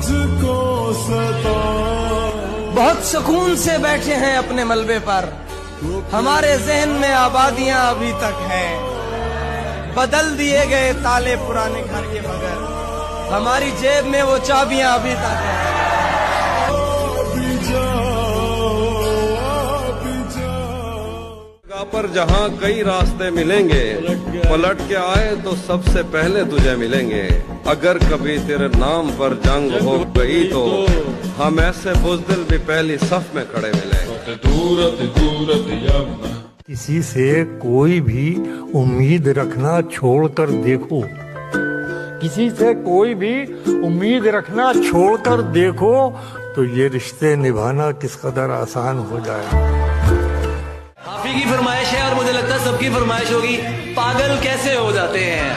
मुझको सता। बहुत सुकून से बैठे हैं अपने मलबे पर, हमारे जहन में आबादियां अभी तक हैं। बदल दिए गए ताले पुराने घर के, मगर हमारी जेब में वो चाबियां अभी तक हैं। पर जहाँ कई रास्ते मिलेंगे, पलट के आए तो सबसे पहले तुझे मिलेंगे। अगर कभी तेरे नाम पर जंग हो गई तो हम ऐसे बुज़दिल भी पहली सफ में खड़े मिलेंगे। किसी से कोई भी उम्मीद रखना छोड़कर देखो, किसी से कोई भी उम्मीद रखना छोड़कर देखो, तो ये रिश्ते निभाना किस कदर आसान हो जाए। हाफी की फरमाइश है और मुझे लगता है सबकी फरमाइश होगी, पागल कैसे हो जाते हैं,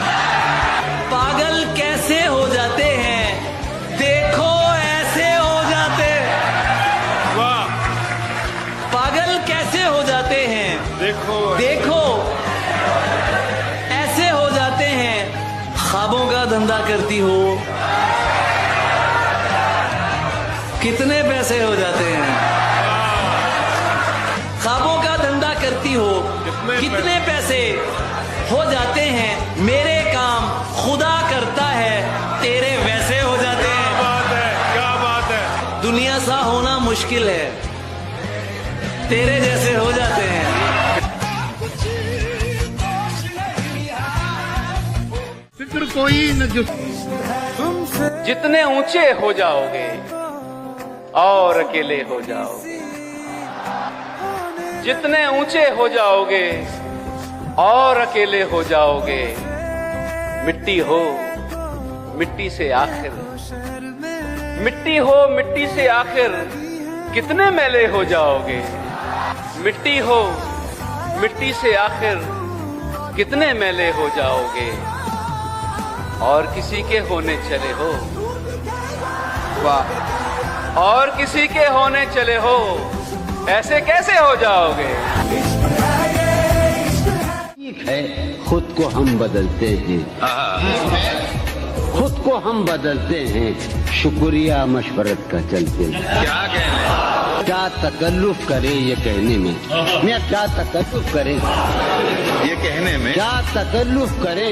पागल कैसे हो जाते हैं, देखो ऐसे हो जाते, वाह, पागल कैसे हो जाते हैं, देखो देखो ऐसे हो जाते हैं। ख्वाबों का धंधा करती हो, कितने पैसे हो जाते हैं। ख्वाबों का धंधा करती हो, कितने पैसे हो जाते हैं। मेरे काम खुदा करता है, तेरे वैसे हो जाते हैं। क्या बात है, क्या बात है। दुनिया सा होना मुश्किल है, तेरे जैसे हो जाते हैं। फिक्र कोई न जो जितने ऊंचे हो जाओगे और अकेले हो जाओगे, जितने ऊंचे हो जाओगे और अकेले हो जाओगे। मिट्टी हो मिट्टी से आखिर, मिट्टी हो मिट्टी से आखिर कितने मैले हो जाओगे। मिट्टी हो मिट्टी से आखिर कितने मैले हो जाओगे। और किसी के होने चले हो, वाह, और किसी के होने चले हो, ऐसे कैसे हो जाओगे। ठीक है, खुद को हम बदलते हैं, खुद को हम बदलते हैं, शुक्रिया मशवरत का चलते हैं। क्या कहने, क्या तकल्लुफ करे ये कहने में, मैं क्या तकल्लुफ करे ये कहने में, क्या तकल्लुफ करे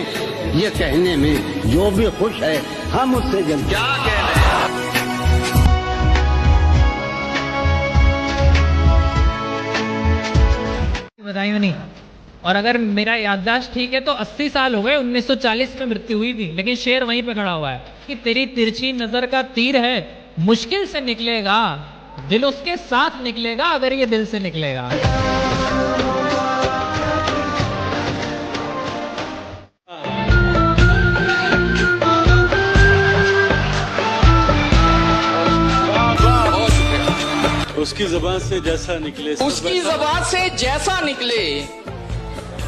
ये कहने में। जो भी खुश है हम उससे जल्दी क्या कहने। बताइए नहीं। और अगर मेरा याददाश्त ठीक है तो 80 साल हो गए, 1940 में मृत्यु हुई थी, लेकिन शेर वहीं पे खड़ा हुआ है कि तेरी तिरछी नजर का तीर है, मुश्किल से निकलेगा, दिल उसके साथ निकलेगा अगर ये दिल से निकलेगा। उसकी ज़बान से जैसा निकले, उसकी ज़बान से जैसा निकले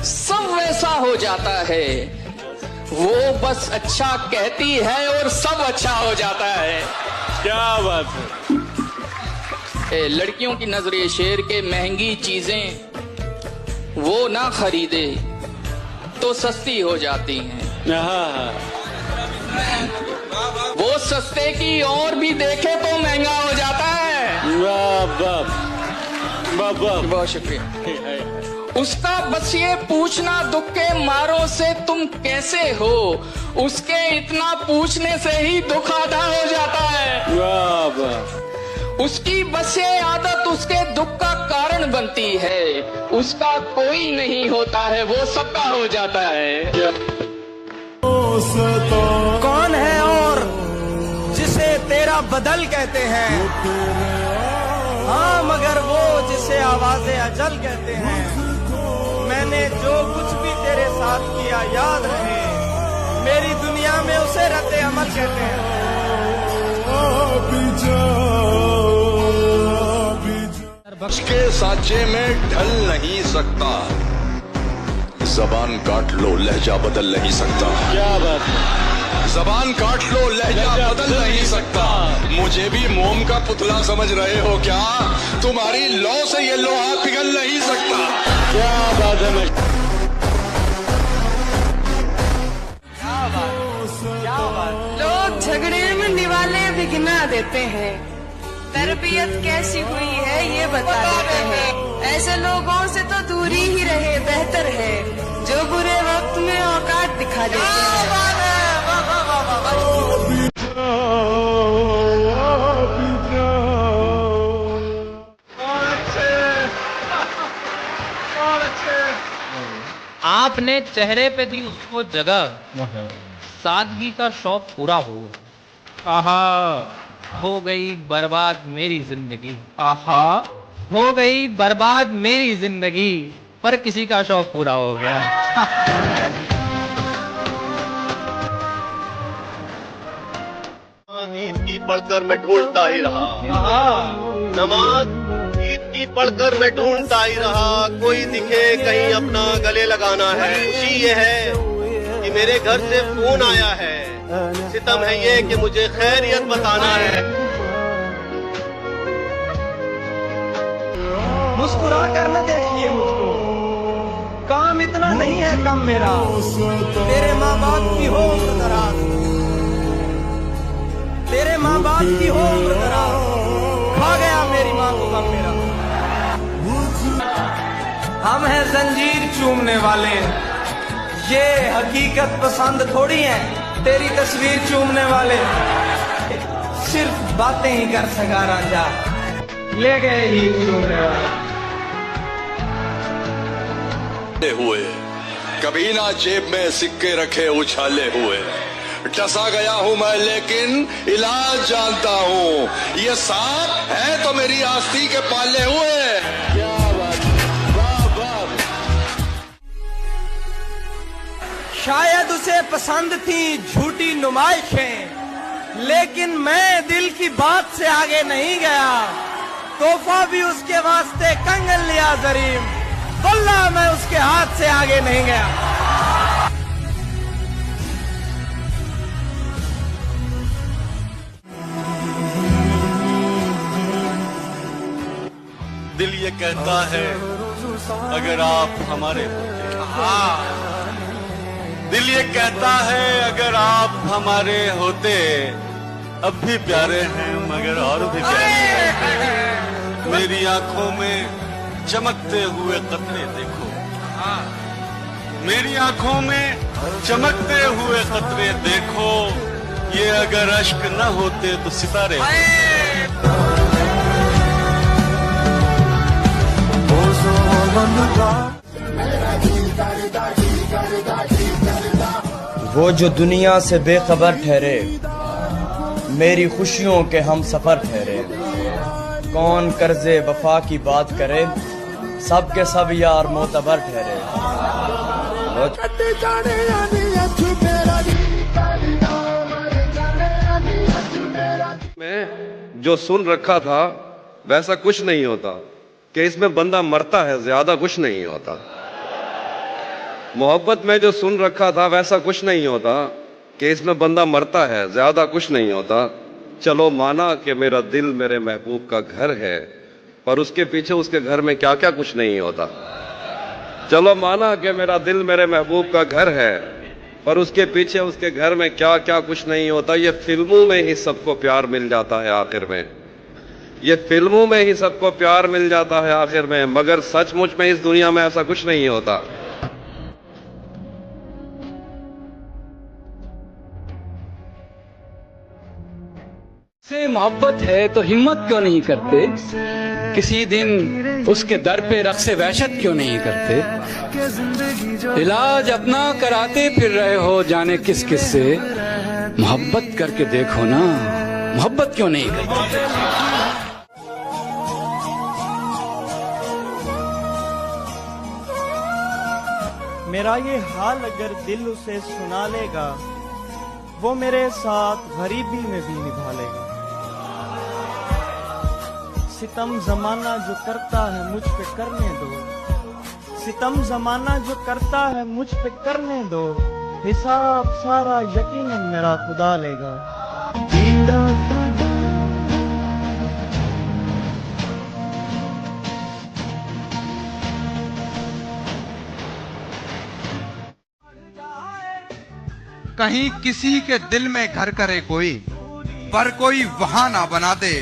सब वैसा हो जाता है। वो बस अच्छा कहती है और सब अच्छा हो जाता है। क्या बात है। लड़कियों की नजरे शेर के महंगी चीजें वो ना खरीदे तो सस्ती हो जाती हैं। वो सस्ते की और भी देखे तो महंगा हो जाता है। बहुत शुक्रिया। उसका बस ये पूछना दुख के मारों से तुम कैसे हो, उसके इतना पूछने से ही दुख आधा हो जाता है। उसकी बस ये आदत उसके दुख का कारण बनती है, उसका कोई नहीं होता है, वो सबका हो जाता है। कौन है और जिसे तेरा बदल कहते हैं, हाँ मगर वो जिसे आवाज़े अजल कहते हैं। मैंने जो कुछ भी तेरे साथ किया याद रहे, मेरी दुनिया में उसे रद्द अमल कहते हैं। के साचे में ढल नहीं सकता, जबान काट लो लहजा बदल नहीं सकता। क्या बात है। जबान काट लो लहजा बदल नहीं सकता। मुझे भी मोम का पुतला समझ रहे हो क्या, तुम्हारी लौ से ये लोहा पिघल नहीं सकता। क्या बात है। लोग झगड़े में निवाले गिना देते हैं, तरबियत कैसी हुई है ये बता देते हैं। ऐसे लोगों से तो दूरी ही रहे बेहतर है, जो बुरे वक्त में औकात दिखा देते हैं। आपने चेहरे पे दी उसको जगह, सादगी का शौक पूरा हो। आहा, हो गई बर्बाद मेरी जिंदगी। आहा, हो गई बर्बाद मेरी जिंदगी, पर किसी का शौक पूरा हो गया। ईद की पढ़कर मैं ढूंढता ही रहा, नमाज ईद की पढ़कर मैं ढूंढता ही रहा। कोई दिखे कहीं अपना गले लगाना है। खुशी ये है कि मेरे घर से फोन आया है, सितम है ये कि मुझे खैरियत बताना है। मुस्कुरा कर न देखिए मुझको, काम इतना नहीं है कम मेरा। तेरे माँ बाप की हो उम्र दराज, तेरे माँ बाप की हो उम्र दराज, खा गया मेरी माँ को गम मेरा। हम हैं जंजीर चूमने वाले, ये हकीकत पसंद थोड़ी है तेरी तस्वीर चूमने वाले। सिर्फ बातें ही कर सका राजा, ले गए ही चूमने वाले। हुए कभी ना जेब में सिक्के रखे उछाले हुए, डसा गया हूं मैं लेकिन इलाज जानता हूं। ये सांप है तो मेरी आस्ती के पाले हुए। क्या बात, वाह वाह। शायद उसे पसंद थी झूठी नुमाइशें, लेकिन मैं दिल की बात से आगे नहीं गया। तोहफा भी उसके वास्ते कंगन लिया जरीम, वल्लाह मैं उसके हाथ से आगे नहीं गया। दिल ये कहता है अगर आप हमारे होते, दिल ये कहता है अगर आप हमारे होते, अब भी प्यारे हैं मगर और भी प्यारे होते। मेरी आंखों में चमकते हुए कतरे देखो, मेरी आंखों में चमकते हुए कतरे देखो। ये अगर अश्क न होते तो सितारे वो जो दुनिया से बेखबर ठहरे, मेरी खुशियों के हम सफर ठहरे। कौन कर्जे वफा की बात करे, सब के सब यार मोतबर ठहरे। मैं जो सुन रखा था वैसा कुछ नहीं होता, कि इसमें बंदा मरता है, ज्यादा कुछ नहीं होता। मोहब्बत में जो सुन रखा था वैसा कुछ नहीं होता, कि इसमें बंदा मरता है, ज्यादा कुछ नहीं होता। चलो माना कि मेरा दिल मेरे महबूब का घर है, पर उसके पीछे उसके घर में क्या क्या कुछ नहीं होता। चलो माना कि मेरा दिल मेरे महबूब का घर है, पर उसके पीछे उसके घर में क्या क्या कुछ नहीं होता। ये फिल्मों में ही सबको प्यार मिल जाता है आखिर में, ये फिल्मों में ही सबको प्यार मिल जाता है आखिर में, मगर सचमुच में इस दुनिया में ऐसा कुछ नहीं होता। से मोहब्बत है तो हिम्मत क्यों नहीं करते, किसी दिन उसके दर पे रक्स वहशत क्यों नहीं करते। इलाज अपना कराते फिर रहे हो जाने किस किस से, मोहब्बत करके देखो ना, मोहब्बत क्यों नहीं करते। मेरा ये हाल अगर दिल उसे सुना लेगा, वो मेरे साथ गरीबी में भी निभा लेगा। सितम जमाना जो करता है मुझ पे करने दो, सितम जमाना जो करता है मुझ पे करने दो, हिसाब सारा यकीनन मेरा खुदा लेगा। कहीं किसी के दिल में घर करे कोई, पर कोई वहां ना बना दे,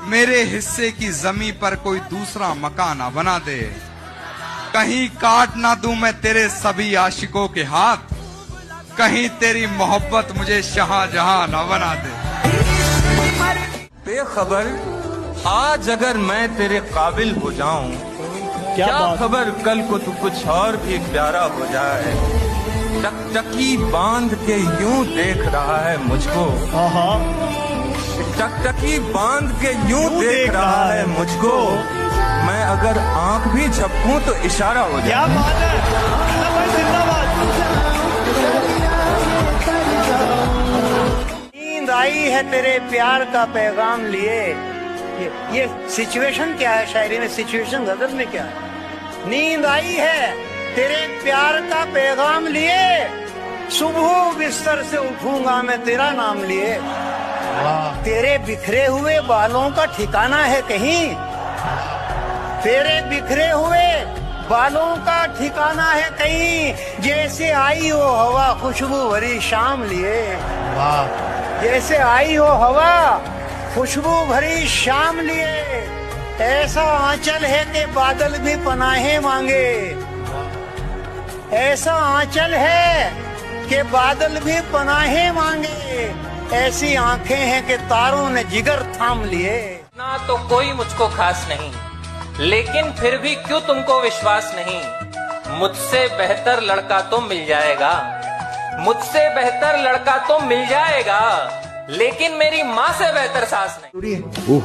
मेरे हिस्से की जमी पर कोई दूसरा मकान ना बना दे। कहीं काट ना दूं मैं तेरे सभी आशिकों के हाथ, कहीं तेरी मोहब्बत मुझे शाहजहां ना बना दे। बेखबर आज अगर मैं तेरे काबिल हो जाऊं, क्या खबर कल को तू कुछ और भी प्यारा हो जाए। टकटकी बांध के यूं देख रहा है मुझको, टकटकी बांध के यूं देख रहा है मुझको, मैं अगर आंख भी झपकूं तो इशारा हो जाए। क्या बात है। नींद आई है तेरे प्यार का पैगाम लिए। ये सिचुएशन क्या है शायरी में, सिचुएशन गजल में क्या है? नींद आई है तेरे प्यार का पैगाम लिए, सुबह बिस्तर से उठूंगा मैं तेरा नाम लिए। तेरे बिखरे हुए बालों का ठिकाना है कहीं, तेरे बिखरे हुए बालों का ठिकाना है कहीं, जैसे आई हो हवा खुशबू भरी शाम लिए। जैसे आई हो हवा खुशबू भरी शाम लिए, ऐसा आंचल है कि बादल भी पनाहे मांगे। ऐसा आंचल है कि बादल भी पनाहे मांगे, ऐसी आंखें हैं कि तारों ने जिगर थाम लिए। ना तो कोई मुझको खास नहीं, लेकिन फिर भी क्यों तुमको विश्वास नहीं, मुझसे बेहतर लड़का तो मिल जाएगा, मुझसे बेहतर लड़का तो मिल जाएगा, लेकिन मेरी माँ से बेहतर सास नहीं।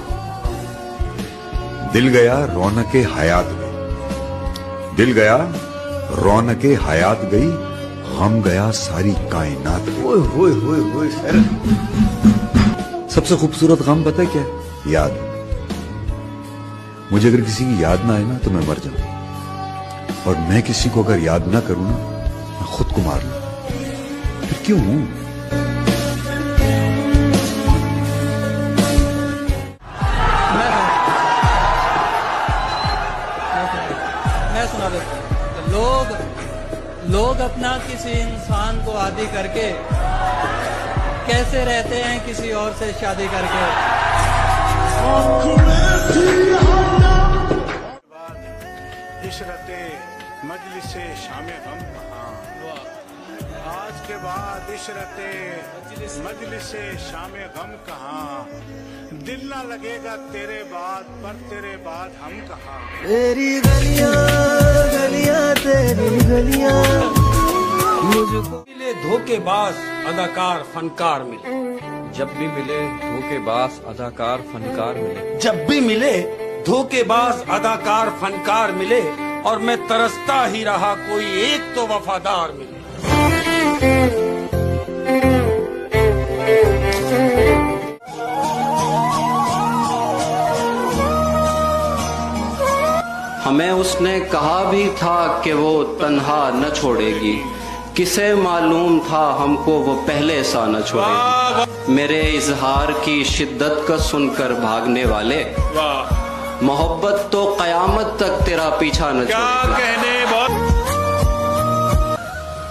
दिल गया रौनके हयात गई, दिल गया रौनके हयात गई, हम गया सारी कायनात गई। ओए होए होए होए सर, सबसे खूबसूरत गम पता है क्या? याद। मुझे अगर किसी की याद ना आए ना तो मैं मर जाऊं, और मैं किसी को अगर याद ना करूं ना मैं खुद को मार लूं। फिर क्यों हूं? लोग अपना किसी इंसान को आदी करके कैसे रहते हैं किसी और से शादी करके। इशरते मजलिसे शामे गम कहाँ, आज के बाद इशरते मजलिसे शामे गम कहाँ, दिल ना लगेगा तेरे बाद, पर तेरे बाद हम कहाँ। तेरी गलियां गलियां तेरी गलियां मुझको मिले धोखेबाज अदाकार फनकार मिले, जब भी मिले धोखेबाज अदाकार फनकार मिले, जब भी मिले धोखेबाज अदाकार फनकार मिले, और मैं तरसता ही रहा कोई एक तो वफादार मिले। हमें उसने कहा भी था कि वो तन्हा न छोड़ेगी, किसे मालूम था हमको वो पहले सा न छोड़ेगी। मेरे इजहार की शिद्दत का सुनकर भागने वाले, मोहब्बत तो कयामत तक तेरा पीछा न छोड़ेगी।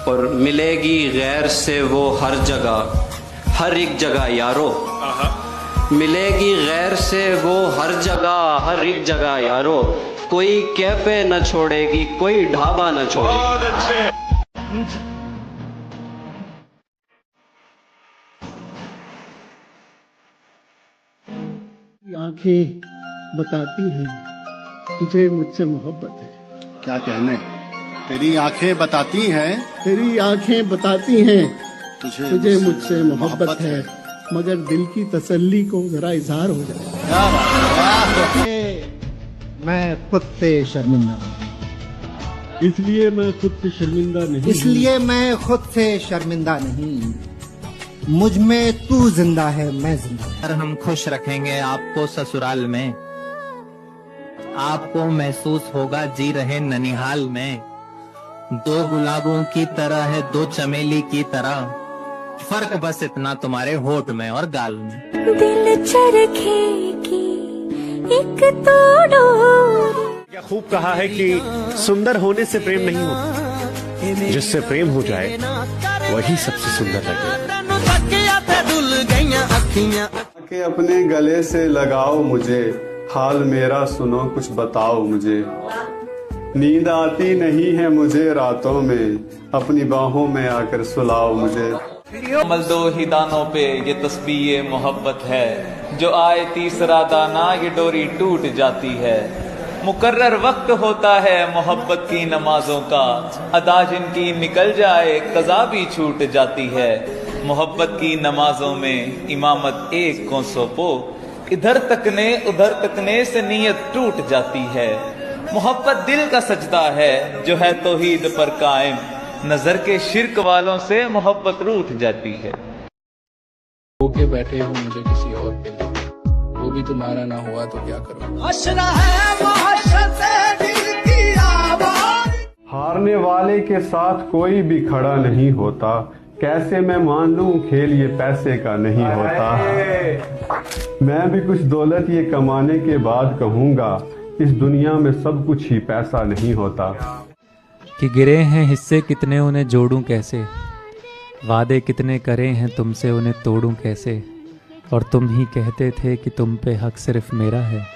और मिलेगी गैर से वो हर जगह, हर एक जगह यारो, मिलेगी गैर से वो हर जगह, हर एक जगह यारो, कोई कैफे न छोड़ेगी, कोई ढाबा न छोड़ेगी। आंखें बताती हैं तुझे मुझसे मोहब्बत है। क्या कहने, तेरी आंखें बताती हैं, तेरी आंखें बताती हैं तुझे मुझसे मोहब्बत है, मगर दिल की तसल्ली को जरा इजहार हो जाए। मैं खुद से शर्मिंदा हूँ, इसलिए मैं खुद से शर्मिंदा नहीं, इसलिए मैं खुद से शर्मिंदा नहीं, मुझ में तू जिंदा है मैं जिंदा। अगर हम खुश रखेंगे आपको ससुराल में, आपको महसूस होगा जी रहे ननिहाल में, दो गुलाबों की तरह है दो चमेली की तरह, फर्क बस इतना तुम्हारे होठ में और गाल में। दिल चरखे की एक तोड़ो। क्या खूब कहा है कि सुंदर होने से प्रेम नहीं होता, जिससे प्रेम हो जाए वही सबसे सुंदर लगे। खुल गई अखियां के अपने गले से लगाओ मुझे, हाल मेरा सुनो कुछ बताओ मुझे। नींद आती नहीं है मुझे रातों में, अपनी बाहों में आकर सुलाओ मुझे। कमल दो ही दानों पे ये तस्बीह मोहब्बत है, जो आए तीसरा दाना ये डोरी टूट जाती है। मुकर्रर वक्त होता है मोहब्बत की नमाजों का, अदा जिनकी निकल जाए कज़ा भी छूट जाती है। मोहब्बत की नमाजों में इमामत एक को सौंपो, इधर तकने उधर तकने से नीयत टूट जाती है। मोहब्बत दिल का सजदा है जो है तौहीद पर कायम, नजर के शिर्क वालों से मोहब्बत रूठ जाती है। होके बैठे हो मुझे किसी और के लिए, वो भी तुम्हारा ना हुआ तो क्या करो। हारने वाले के साथ कोई भी खड़ा नहीं होता, कैसे मैं मान लूं खेल ये पैसे का नहीं होता। मैं भी कुछ दौलत ये कमाने के बाद कहूंगा, इस दुनिया में सब कुछ ही पैसा नहीं होता। कि गिरे हैं हिस्से कितने उन्हें जोड़ूं कैसे, वादे कितने करे हैं तुमसे उन्हें तोड़ूं कैसे। और तुम ही कहते थे कि तुम पे हक सिर्फ मेरा है,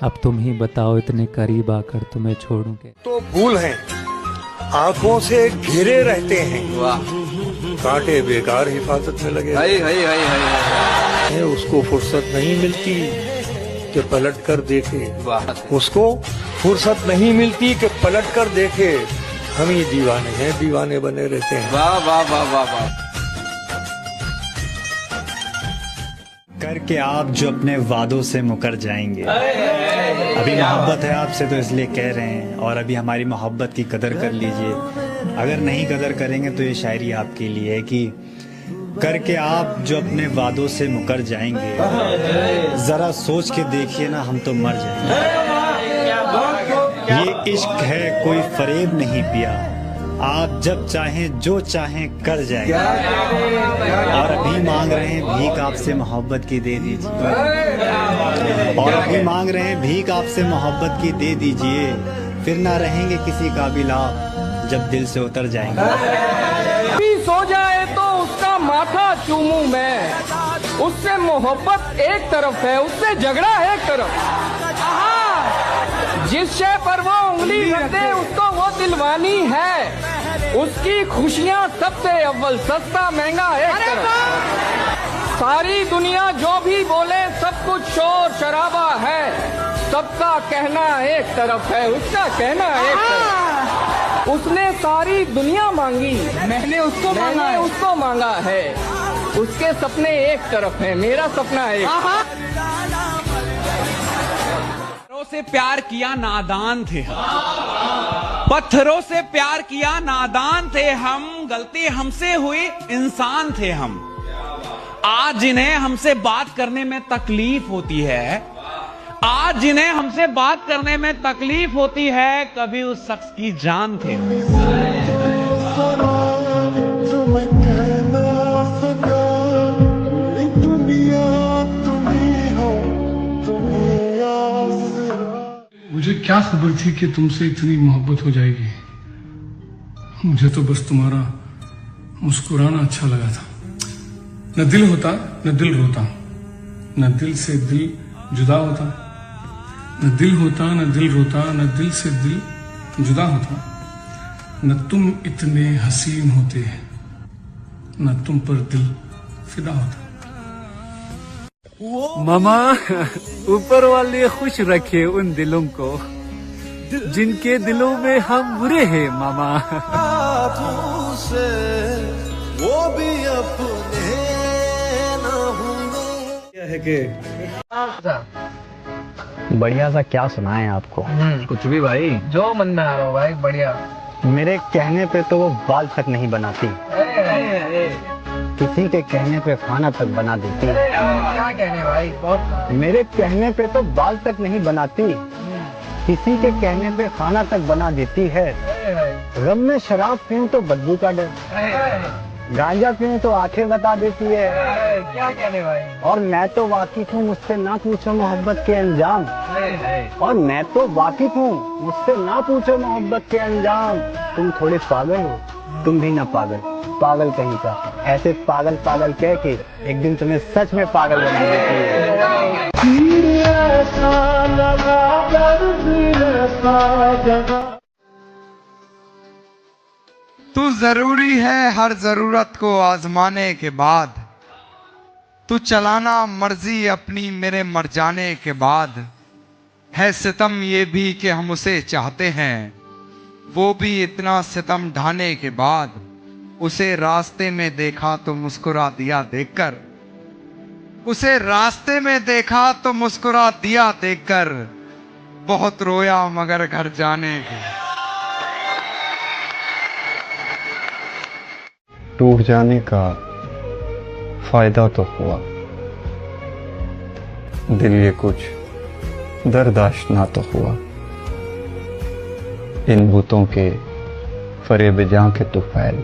अब तुम ही बताओ इतने करीब आकर तुम्हें छोड़ूं कैसे। तो फूल हैं आंखों से घिरे रहते हैं, कांटे बेकार हिफाजत में लगे। उसको फुर्सत नहीं मिलती कि पलट कर देखे, उसको फुर्सत नहीं मिलती कि पलट कर देखे। हम ही दीवाने हैं, दीवाने बने रहते हैं। वाह वाह वाह वाह वाह। करके आप जो अपने वादों से मुकर जाएंगे। अभी मोहब्बत है आपसे तो इसलिए कह रहे हैं, और अभी हमारी मोहब्बत की कदर कर लीजिए। अगर नहीं कदर करेंगे तो ये शायरी आपके लिए है कि करके आप जो अपने वादों से मुकर जाएंगे, जरा सोच के देखिए ना हम तो मर जाएंगे। ये इश्क है कोई फरेब नहीं पिया, आप जब चाहें जो चाहें कर जाएंगे। और अभी मांग रहे हैं भीख आपसे मोहब्बत की दे दीजिए, और अभी मांग रहे हैं भीख आपसे मोहब्बत की दे दीजिए। फिर ना रहेंगे किसी काबिल आप जब दिल से उतर जाएंगे। सो जाए तो उसका माथा चूमूं मैं, उससे मोहब्बत एक तरफ है, उससे झगड़ा एक तरफ। जिस शय पर वो उंगली रख दे उसको वो दिलवानी है, उसकी खुशियाँ सबसे अव्वल, सस्ता महंगा एक तरफ। सारी दुनिया जो भी बोले सब कुछ शोर शराबा है, सबका कहना एक तरफ है, उसका कहना एक तरफ। उसने सारी दुनिया मांगी, मैंने उसको मांगा है। उसके सपने एक तरफ है, मेरा सपना एक। पत्थरों से प्यार किया नादान थे हम, पत्थरों से प्यार किया नादान थे हम, गलती हमसे हुई इंसान थे हम। आज जिन्हें हमसे बात करने में तकलीफ होती है, आज जिन्हें हमसे बात करने में तकलीफ होती है, कभी उस शख्स की जान थे। मुझे क्या खबर थी कि तुमसे इतनी मोहब्बत हो जाएगी। मुझे तो बस तुम्हारा मुस्कुराना अच्छा लगा था। न दिल होता न दिल रोता, न दिल से दिल जुदा होता, न दिल होता न दिल रोता, न दिल से दिल जुदा होता, न तुम इतने हसीन होते, न तुम पर दिल फिदा होता। मामा, ऊपर वाले खुश रखे उन दिलों को जिनके दिलों में हम बुरे हैं मामा। से वो भी अपने ना होंगे। क्या है कि बढ़िया सा क्या सुनाएं आपको? कुछ भी भाई, जो मन में आ रहा हो भाई। बढ़िया। मेरे कहने पे तो वो बाल तक नहीं बनाती, किसी के कहने पे खाना तक बना देती। क्या कहने भाई? बहुत। मेरे कहने पे तो बाल तक नहीं बनाती, किसी के कहने पे खाना तक बना देती है। गम में शराब पीऊं तो बदबू का डर, गांजा पीऊं तो आंखें बता देती है। क्या कहने भाई? और मैं तो वाकिफ हूँ, मुझसे ना पूछो मोहब्बत के अंजाम। और मैं तो वाकिफ हूँ, मुझसे ना पूछो मोहब्बत के अंजाम। तुम थोड़े पागल हो, तुम भी ना पागल। पागल कहीं का, ऐसे पागल पागल कह के एक दिन तुम्हें सच में पागल बना देती। तू जरूरी है हर जरूरत को आजमाने के बाद, तू चलाना मर्जी अपनी मेरे मर जाने के बाद। है सितम ये भी कि हम उसे चाहते हैं, वो भी इतना सितम ढाने के बाद। उसे रास्ते में देखा तो मुस्कुरा दिया देखकर, उसे रास्ते में देखा तो मुस्कुरा दिया देखकर। बहुत रोया मगर घर जाने के। टूट जाने का फायदा तो हुआ, दिल ये कुछ दर्दाश्त तो हुआ। इन बुतों के फरेब जां के तुफैल,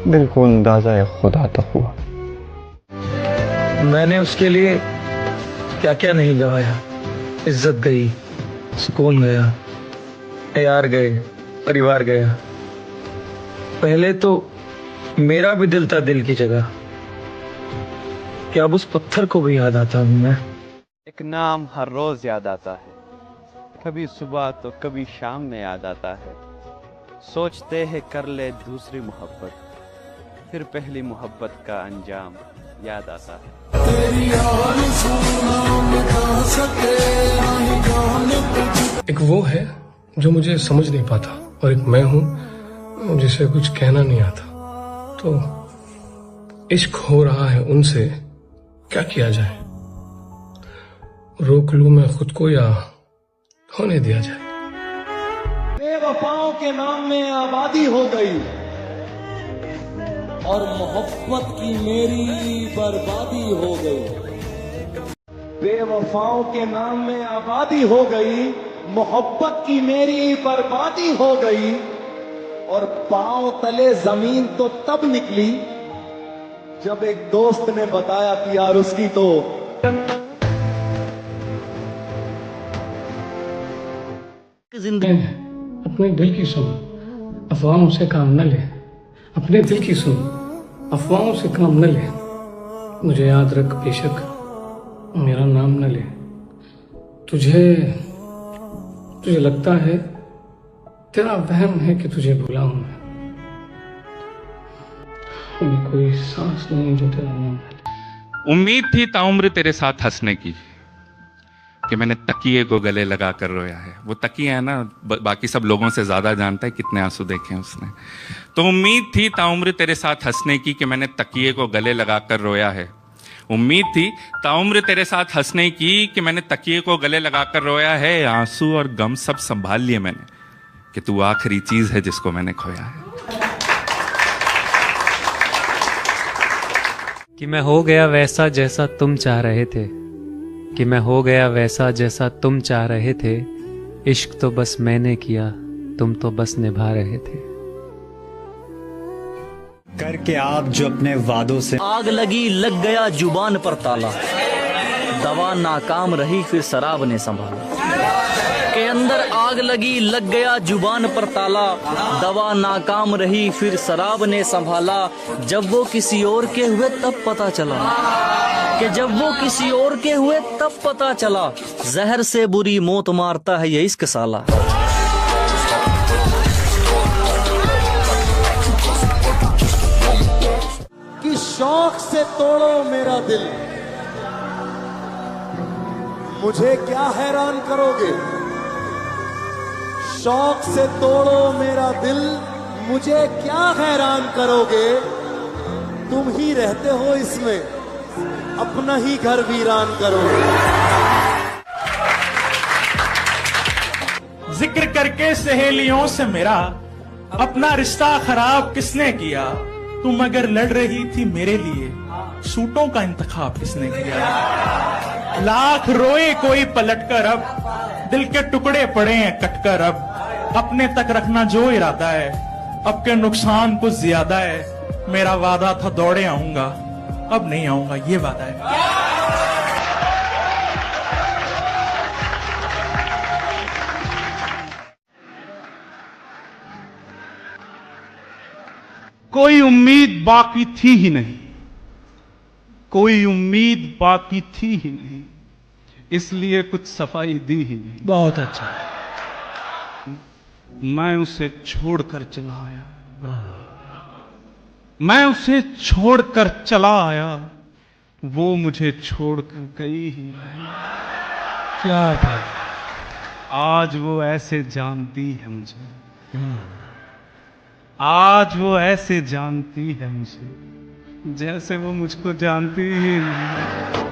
दिल को अंदाजा खुदा तो हुआ। मैंने उसके लिए क्या क्या नहीं गवाया। इज्जत गई, सुकून गया, यार गए, परिवार गया। पहले तो मेरा भी दिल था दिल की जगह, कि अब उस पत्थर को भी याद आता हूं मैं। एक नाम हर रोज याद आता है, कभी सुबह तो कभी शाम में याद आता है। सोचते हैं कर ले दूसरी मोहब्बत, फिर पहली मोहब्बत का अंजाम याद आता है। एक वो है जो मुझे समझ नहीं पाता, और एक मैं हूं जिसे कुछ कहना नहीं आता। तो इश्क हो रहा है उनसे, क्या किया जाए? रोक लूं मैं खुद को या होने दिया जाए? बेवफाओं के नाम में आबादी हो गई और मोहब्बत की मेरी बर्बादी हो गई। बेवफाओं के नाम में आबादी हो गई, मोहब्बत की मेरी बर्बादी हो गई। और पांव तले जमीन तो तब निकली जब एक दोस्त ने बताया कि यार उसकी तो जिंदगी। अपने दिल की सुन, अफवाहों से काम न ले। अपने दिल की सुन, अफवाहों से काम न ले। मुझे याद रख बेशक मेरा नाम न ले। तुझे लगता है तेरा वहम है कि तुझे भूला हूं मैं। अभी कोई सांस नहीं जो तेरा नाम है। उम्मीद थी ताउम्र तेरे साथ हंसने की, कि मैंने तकिए को गले लगा कर रोया है। वो तकिया है ना, बाकी सब लोगों से ज्यादा जानता है कितने आंसू देखे हैं उसने। तो उम्मीद थी ताउम्र तेरे साथ हंसने की, कि मैंने तकिए को गले लगा कर रोया है। उम्मीद थी ताउम्र तेरे साथ हंसने की, कि मैंने तकिए को गले लगा कर रोया है। आंसू और गम सब संभाल लिए मैंने, कि तू आखिरी चीज है जिसको मैंने खोया है। कि मैं हो गया वैसा जैसा तुम चाह रहे थे, कि मैं हो गया वैसा जैसा तुम चाह रहे थे। इश्क तो बस मैंने किया, तुम तो बस निभा रहे थे। करके आप जो अपने वादों से आग लगी लग गया जुबान पर ताला, दवा नाकाम रही फिर शराब ने संभाला। के अंदर आग लगी लग गया जुबान पर ताला, दवा नाकाम रही फिर शराब ने संभाला। जब वो किसी और के हुए तब पता चला, कि जब वो किसी और के हुए तब पता चला। जहर से बुरी मौत मारता है ये इश्क साला। कि शौक से तोड़ो मेरा दिल, मुझे क्या हैरान करोगे। शौक से तोड़ो मेरा दिल, मुझे क्या हैरान करोगे। तुम ही रहते हो इसमें, अपना ही घर वीरान करोगे। जिक्र करके सहेलियों से मेरा अपना रिश्ता खराब किसने किया। तुम अगर लड़ रही थी मेरे लिए, सूटों का इंतखाब किसने किया। लाख रोए कोई पलटकर, अब दिल के टुकड़े पड़े हैं कटकर। अब अपने तक रखना जो इरादा है, अब के नुकसान कुछ ज्यादा है। मेरा वादा था दौड़े आऊंगा, अब नहीं आऊंगा ये वादा है। कोई उम्मीद बाकी थी ही नहीं, कोई उम्मीद बाकी थी ही नहीं, इसलिए कुछ सफाई दी ही नहीं। बहुत अच्छा। मैं उसे छोड़कर चला आया, मैं उसे छोड़कर चला आया, वो मुझे छोड़कर गई ही नहीं। क्या बात। आज वो ऐसे जानती है मुझे, आज वो ऐसे जानती है मुझे जैसे वो मुझको जानती ही नहीं।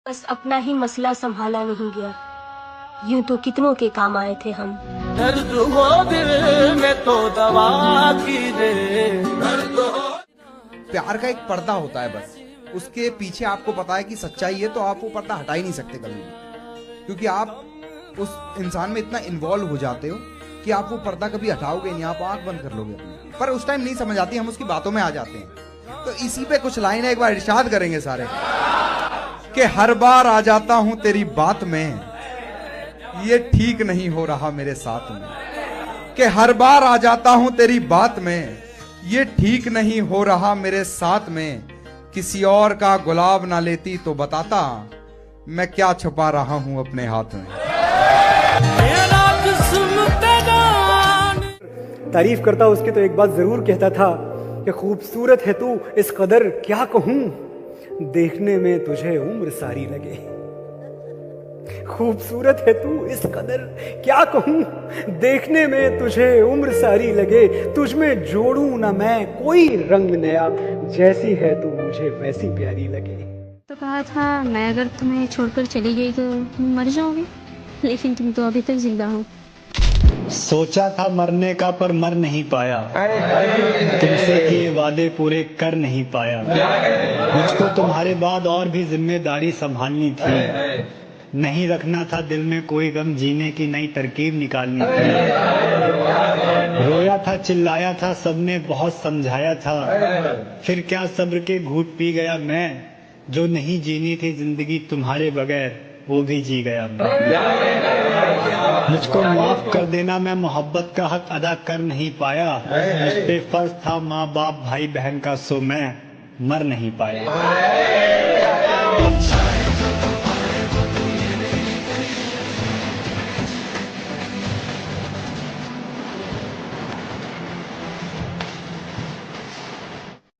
बस अपना ही मसला संभाला नहीं गया, यूं तो कितनों के काम आए थे हम। दर्द हो दिल में तो दवा की दे, दर्द हो। प्यार का एक पर्दा होता है, बस उसके पीछे आपको पता है कि सच्चाई है, तो आप वो पर्दा हटा ही नहीं सकते कभी भी, क्योंकि आप उस इंसान में इतना इन्वॉल्व हो जाते हो कि आप वो पर्दा कभी हटाओगे नहीं, आप आंख बंद कर लोगे अपनी। पर उस टाइम नहीं समझ आती, हम उसकी बातों में आ जाते हैं। तो इसी पे कुछ लाइन एक बार इरशाद करेंगे सारे कि हर बार आ जाता हूं तेरी बात में, ये ठीक नहीं हो रहा मेरे साथ में, कि हर बार आ जाता हूं तेरी बात में, ये ठीक नहीं हो रहा मेरे साथ में, किसी और का गुलाब ना लेती तो बताता, मैं क्या छुपा रहा हूं अपने हाथ में। तारीफ करता उसकी तो एक बात जरूर कहता था कि खूबसूरत है तू इस कदर, क्या कहूं देखने में तुझे उम्र सारी लगे। खूबसूरत है तू इस कदर, क्या कहूं देखने में तुझे उम्र सारी लगे, तुझ में जोड़ूं ना मैं कोई रंग नया, जैसी है तू मुझे वैसी प्यारी लगे। तो कहा था मैं अगर तुम्हें छोड़कर चली गई तो तुम मर जाओगे, लेकिन तुम तो अभी तक जिंदा हो। सोचा था मरने का पर मर नहीं पाया, तुमसे किए वादे पूरे कर नहीं पाया, मुझको तुम्हारे बाद और भी जिम्मेदारी संभालनी थी, नहीं रखना था दिल में कोई गम, जीने की नई तरकीब निकालनी थी, रोया था चिल्लाया था सबने बहुत समझाया था, फिर क्या सब्र के घूंट पी गया मैं, जो नहीं जीनी थी जिंदगी तुम्हारे बगैर वो भी जी गया मैं। मुझको माफ कर देना, मैं मोहब्बत का हक अदा कर नहीं पाया, मुझ पे फर्ज था माँ बाप भाई बहन का, सो मैं मर नहीं पाया।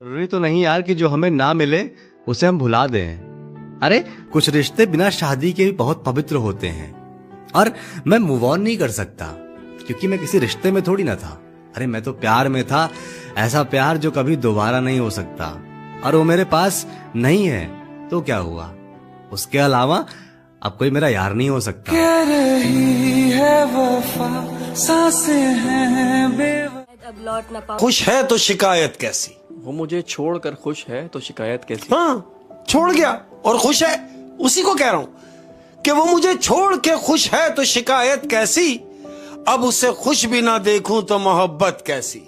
जरूरी तो नहीं यार कि जो हमें ना मिले उसे हम भुला दें। अरे कुछ रिश्ते बिना शादी के भी बहुत पवित्र होते हैं, और मैं मूव ऑन नहीं कर सकता क्योंकि मैं किसी रिश्ते में थोड़ी ना था। अरे मैं तो प्यार में था, ऐसा प्यार जो कभी दोबारा नहीं हो सकता, और वो मेरे पास नहीं है तो क्या हुआ, उसके अलावा अब कोई मेरा यार नहीं हो सकता। कह रही है वफा, सांसें हैं बेवफा। अब लौट ना पाऊं। खुश है तो शिकायत कैसी? वो मुझे छोड़कर खुश है तो शिकायत कैसी? हाँ, छोड़ गया और खुश है, उसी को कह रहा हूं कि वो मुझे छोड़ के खुश है तो शिकायत कैसी, अब उसे खुश भी ना देखूं तो मोहब्बत कैसी।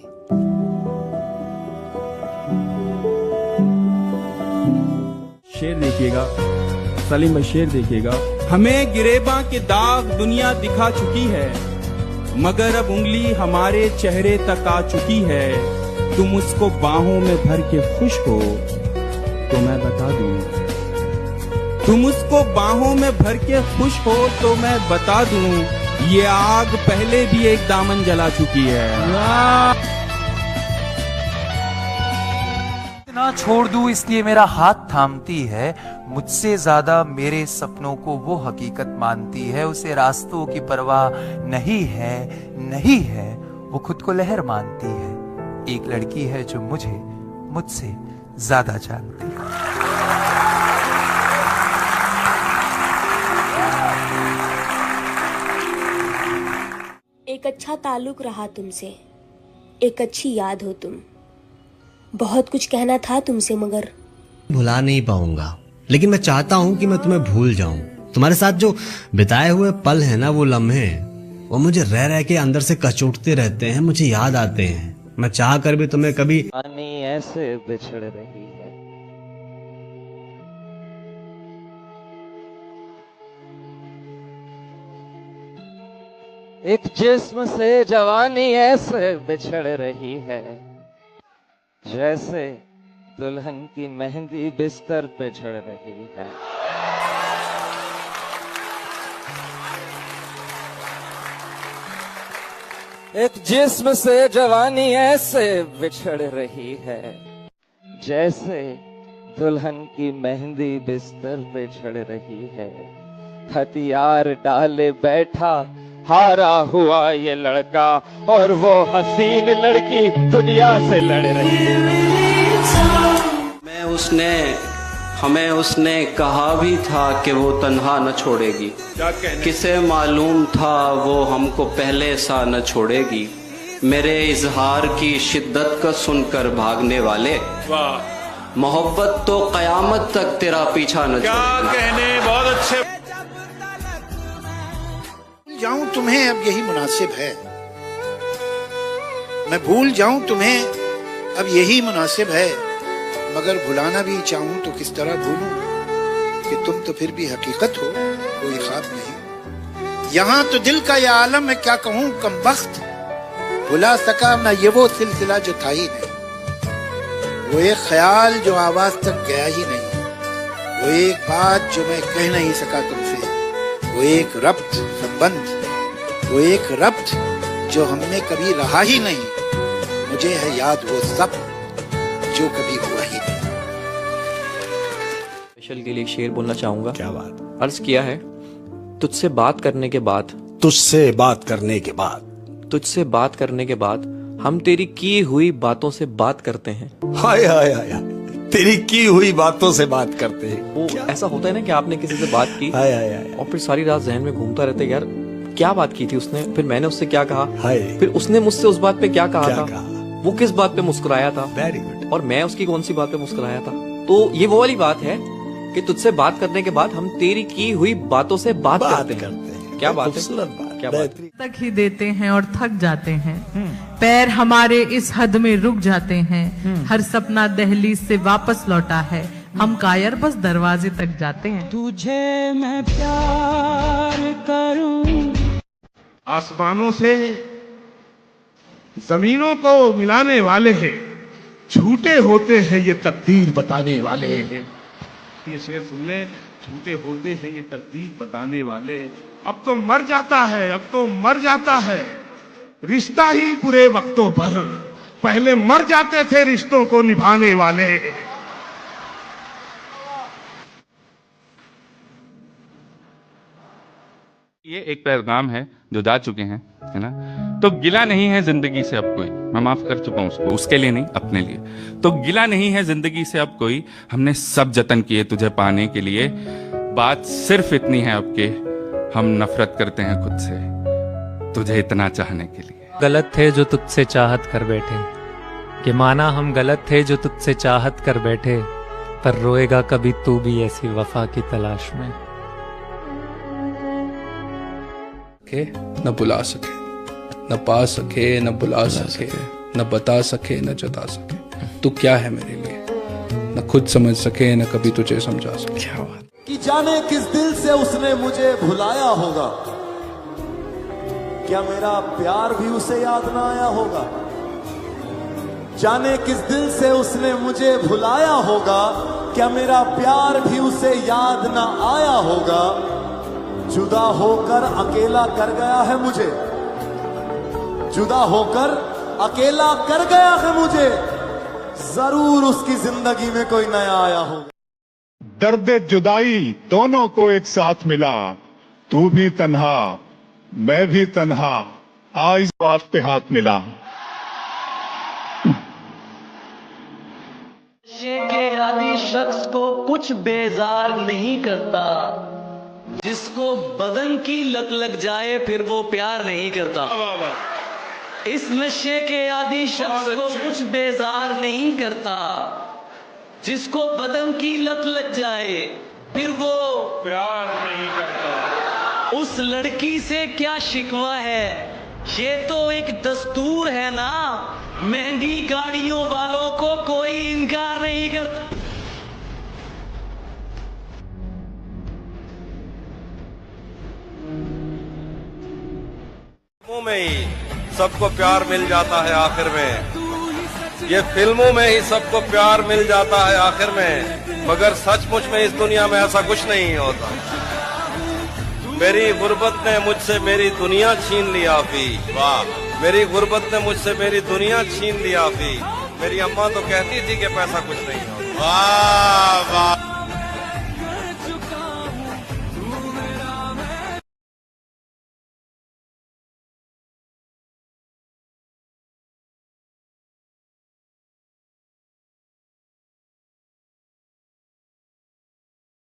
शेर देखिएगा सलीम भाई, शेर देखिएगा। हमें गिरेबा के दाग दुनिया दिखा चुकी है, मगर अब उंगली हमारे चेहरे तक आ चुकी है, तुम उसको बाहों में भर के खुश हो तो मैं बता दूं, तुम उसको बाहों में भर के खुश हो तो मैं बता दूं, ये आग पहले भी एक दामन जला चुकी है। ना छोड़ दूं इसलिए मेरा हाथ थामती है, मुझसे ज्यादा मेरे सपनों को वो हकीकत मानती है, उसे रास्तों की परवाह नहीं है, नहीं है, वो खुद को लहर मानती है, एक लड़की है जो मुझे मुझसे ज्यादा जानती है। एक अच्छा ताल्लुक रहा तुमसे, एक अच्छी याद हो तुम, बहुत कुछ कहना था तुमसे मगर भुला नहीं पाऊंगा, लेकिन मैं चाहता हूँ कि मैं तुम्हें भूल जाऊं। तुम्हारे साथ जो बिताए हुए पल है ना, वो लम्हे, वो मुझे रह रह के अंदर से कचोटते रहते हैं, मुझे याद आते हैं। मैं चाह कर भी तुम्हें कभी ऐसे बिछड़ रही है। एक जिस्म से जवानी ऐसे बिछड़ रही है, जैसे दुल्हन की मेहंदी बिस्तर पे झड़ रही है। एक जिस्म से जवानी ऐसे बिछड़ रही है, जैसे दुल्हन की मेहंदी बिस्तर पे झड़ रही है। हथियार डाले बैठा हारा हुआ ये लड़का, और वो हसीन लड़की दुनिया से लड़ रही है। हमें उसने कहा भी था कि वो तन्हा न छोड़ेगी, किसे मालूम था वो हमको पहले सा न छोड़ेगी। मेरे इजहार की शिद्दत का सुनकर भागने वाले, मोहब्बत तो कयामत तक तेरा पीछा न क्या कहने, बहुत अच्छे। जाऊं तुम्हें अब यही मुनासिब है, मैं भूल जाऊं तुम्हें अब यही मुनासिब है, मगर भुलाना भी चाहूं तो किस तरह भूलूं कि तुम तो फिर भी हकीकत हो, कोई ख्वाब नहीं। यहाँ तो दिल का यह आलम है, क्या कहूँ कमबख्त, भुला सका ना ये वो सिलसिला जो था ही नहीं, वो एक ख्याल जो आवाज तक गया ही नहीं, वो एक बात जो मैं कह नहीं सका तुमसे, वो एक रब्त संबंध, वो एक रब्त जो हमने कभी रहा ही नहीं। मुझे है याद वो सब जो कभी हुआ ही नहीं। स्पेशल के लिए एक शेर बोलना चाहूंगा। क्या बात? अर्ज किया है, तुझसे बात करने के बाद, तुझसे बात करने के बाद, तुझसे बात करने के बाद हम तेरी की हुई बातों से बात करते हैं। हाय हाय हाय, तेरी की हुई बातों से बात करते हैं। वो ऐसा होता है ना कि आपने किसी से बात की हाय हाय हाय, और फिर सारी रात जहन में घूमता रहता है, यार क्या बात की थी उसने, फिर मैंने उससे क्या कहा, हाय, फिर उसने मुझसे उस बात पे क्या कहा था, कहा? वो किस बात पे मुस्कुराया था, वेरी गुड, और मैं उसकी कौन सी बात पे मुस्कुराया था। तो ये वो वाली बात है कि तुझसे बात करने के बाद हम तेरी की हुई बातों से बात करते हैं। क्या बात है, क्या बात है। तक ही देते हैं और थक जाते हैं, पैर हमारे इस हद में रुक जाते हैं, हर सपना दहलीज से वापस लौटा है, हम कायर बस दरवाजे तक जाते हैं। तुझे मैं प्यार करूं, आसमानों से जमीनों को मिलाने वाले हैं, झूठे होते हैं ये तकदीर बताने वाले हैं। ये शेर सुन ले, झूठे होते हैं ये तकदीर बताने वाले। अब तो मर जाता है, अब तो मर जाता है रिश्ता ही बुरे वक्तों पर, पहले मर जाते थे रिश्तों को निभाने वाले। ये एक पैगाम है जो जा चुके हैं, है ना। तो गिला नहीं है जिंदगी से अब कोई, मैं माफ कर चुका हूं उसको, उसके लिए नहीं, अपने लिए। तो गिला नहीं है जिंदगी से अब कोई, हमने सब जतन किए तुझे पाने के लिए। बात सिर्फ इतनी है अब के हम नफरत करते हैं खुद से तुझे इतना चाहने के लिए। गलत थे जो तुझसे चाहत कर बैठे, कि माना हम गलत थे जो तुझसे चाहत कर बैठे, पर रोएगा कभी तू भी ऐसी वफा की तलाश में। न बुला सके, न पा सके, न बुला सके, न बता सके, न जता सके, तू क्या है मेरे लिए, न खुद समझ सके, न कभी तुझे समझा सके। क्या बात। कि जाने किस दिल से उसने मुझे भुलाया होगा, क्या मेरा प्यार भी उसे याद ना आया होगा। जाने किस दिल से उसने मुझे भुलाया होगा, क्या मेरा प्यार भी उसे याद ना आया होगा। जुदा होकर अकेला कर गया है मुझे, जुदा होकर अकेला कर गया है मुझे, जरूर उसकी जिंदगी में कोई नया आया होगा। दर्द जुदाई दोनों को एक साथ मिला, तू भी तन्हा मैं भी तन्हा, आज इस बात पे हाथ मिला। नशे के आदि शख्स को कुछ बेजार नहीं करता, जिसको बदन की लत लग जाए फिर वो प्यार नहीं करता। इस नशे के आदि शख्स को कुछ बेजार नहीं करता, जिसको बदन की लत लग जाए फिर वो प्यार नहीं करता। उस लड़की से क्या शिकवा है, ये तो एक दस्तूर है ना, महंगी गाड़ियों वालों को कोई इनकार नहीं करता। फिल्मों में ही सबको प्यार मिल जाता है आखिर में, ये फिल्मों में ही सबको प्यार मिल जाता है आखिर में, मगर सचमुच में इस दुनिया में ऐसा कुछ नहीं होता। मेरी गुर्बत ने मुझसे मेरी दुनिया छीन लिया फी, वाह, मेरी गुर्बत ने मुझसे मेरी दुनिया छीन लिया फी। मेरी अम्मा तो कहती थी कि पैसा कुछ नहीं होता। वाह वाह।